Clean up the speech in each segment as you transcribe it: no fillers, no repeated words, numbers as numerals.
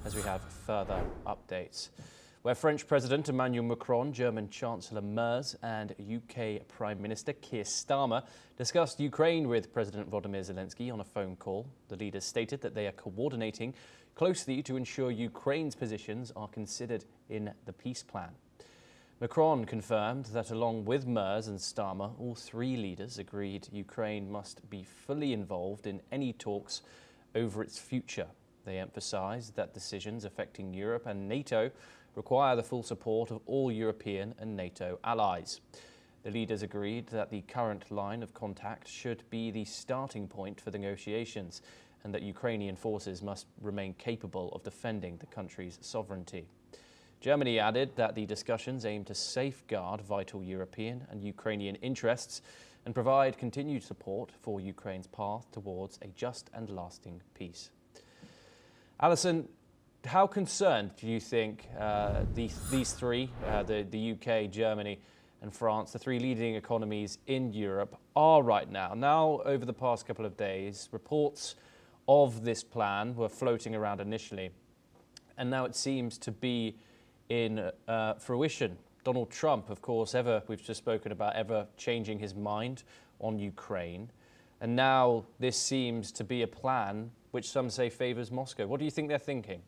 as we have further updates. Where French President Emmanuel Macron, German Chancellor Merz and UK Prime Minister Keir Starmer discussed Ukraine with President Volodymyr Zelensky on a phone call. The leaders stated that they are coordinating closely to ensure Ukraine's positions are considered in the peace plan. Macron confirmed that along with Merz and Starmer, all three leaders agreed Ukraine must be fully involved in any talks over its future. They emphasised that decisions affecting Europe and NATO require the full support of all European and NATO allies. The leaders agreed that the current line of contact should be the starting point for the negotiations and that Ukrainian forces must remain capable of defending the country's sovereignty. Germany added that the discussions aim to safeguard vital European and Ukrainian interests and provide continued support for Ukraine's path towards a just and lasting peace. Alison, how concerned do you think these three, the UK, Germany and France, the three leading economies in Europe, are right now? Now, over the past couple of days, reports of this plan were floating around initially, and now it seems to be in fruition. Donald Trump, of course, we've just spoken about ever changing his mind on Ukraine, and now this seems to be a plan which some say favours Moscow. What do you think they're thinking?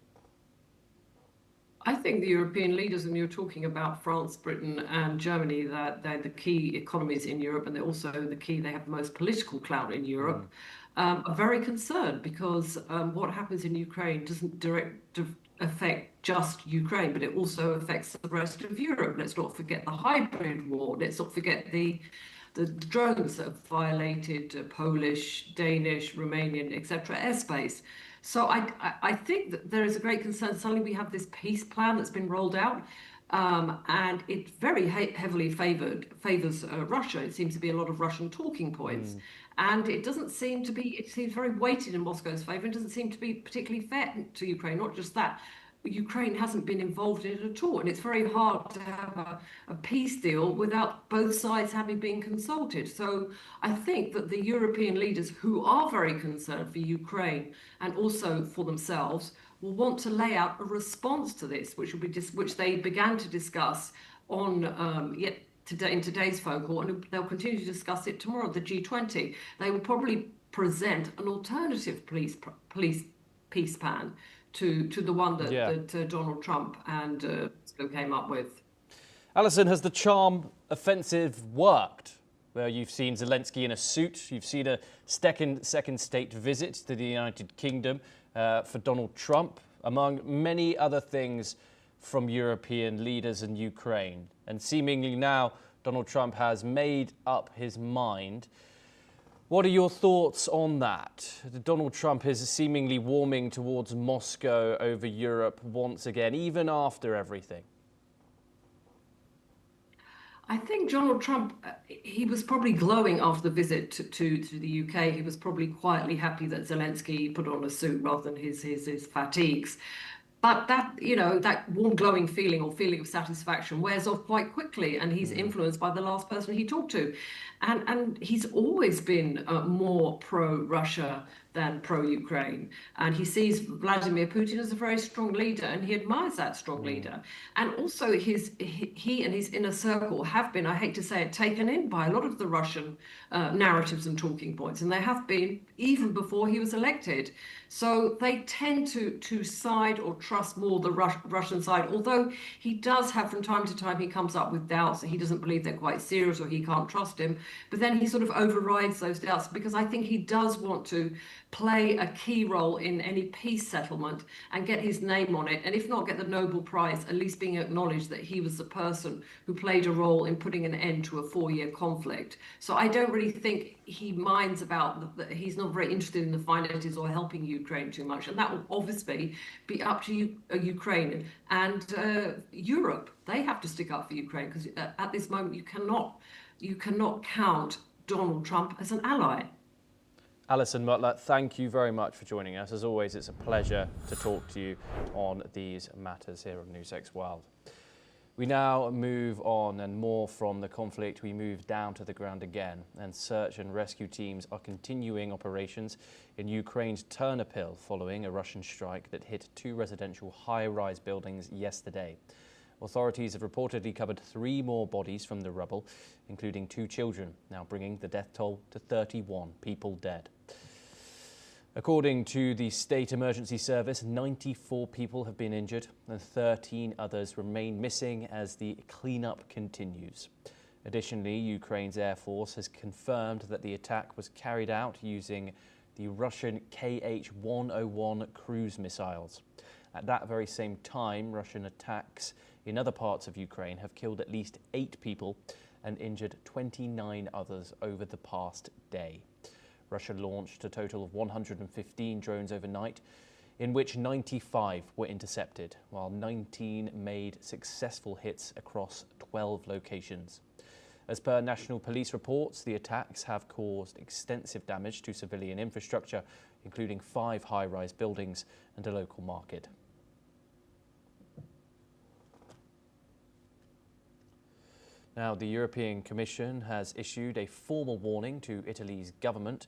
I think the European leaders, and you're talking about France, Britain and Germany, that they're the key economies in Europe and they're also they have the most political clout in Europe, are very concerned because what happens in Ukraine doesn't affect just Ukraine, but it also affects the rest of Europe. Let's not forget the hybrid war. Let's not forget the drones that have violated Polish, Danish, Romanian, etc. airspace. So I think that there is a great concern. Suddenly we have this peace plan that's been rolled out, and it very heavily favors Russia. It seems to be a lot of Russian talking points. And it doesn't seem to be, it seems very weighted in Moscow's favor. It doesn't seem to be particularly fair to Ukraine. Not just that, Ukraine hasn't been involved in it at all. And it's very hard to have a peace deal without both sides having been consulted. So I think that the European leaders, who are very concerned for Ukraine and also for themselves, will want to lay out a response to this, which they began to discuss on today in today's phone call, and they'll continue to discuss it tomorrow, the G20. They will probably present an alternative peace plan to the one that Donald Trump and came up with. Alison, has the charm offensive worked? Where you've seen Zelensky in a suit, you've seen a second state visit to the United Kingdom for Donald Trump, among many other things from European leaders in Ukraine. And seemingly now Donald Trump has made up his mind. What are your thoughts on that? Donald Trump is seemingly warming towards Moscow over Europe once again, even after everything. I think Donald Trump, he was probably glowing after the visit to the UK. He was probably quietly happy that Zelensky put on a suit rather than his fatigues. But that, that warm, glowing feeling or feeling of satisfaction wears off quite quickly, and he's influenced by the last person he talked to. And he's always been more pro-Russia than pro-Ukraine. And he sees Vladimir Putin as a very strong leader, and he admires that strong leader. And also he and his inner circle have been, I hate to say it, taken in by a lot of the Russian narratives and talking points. And they have been even before he was elected. So they tend to side or trust more the Russian side, although he does have from time to time, he comes up with doubts that he doesn't believe they're quite serious or he can't trust him. But then he sort of overrides those doubts because I think he does want to play a key role in any peace settlement and get his name on it. And if not get the Nobel Prize, at least being acknowledged that he was the person who played a role in putting an end to a 4-year conflict. So I don't really think he minds about that. He's not very interested in the finances or helping Ukraine too much. And that will obviously be up to Ukraine and Europe. They have to stick up for Ukraine because at this moment you cannot count Donald Trump as an ally. Alison Mutler, thank you very much for joining us. As always, it's a pleasure to talk to you on these matters here on NewsX World. We now move on, and more from the conflict, we move down to the ground again, and search and rescue teams are continuing operations in Ukraine's Ternopil following a Russian strike that hit 2 residential high-rise buildings yesterday. Authorities have reportedly covered 3 more bodies from the rubble, including 2 children, now bringing the death toll to 31 people dead. According to the State Emergency Service, 94 people have been injured and 13 others remain missing as the cleanup continues. Additionally, Ukraine's Air Force has confirmed that the attack was carried out using the Russian Kh-101 cruise missiles. At that very same time, Russian attacks in other parts of Ukraine have killed at least 8 people and injured 29 others over the past day. Russia launched a total of 115 drones overnight, in which 95 were intercepted, while 19 made successful hits across 12 locations. As per national police reports, the attacks have caused extensive damage to civilian infrastructure, including 5 high-rise buildings and a local market. Now, the European Commission has issued a formal warning to Italy's government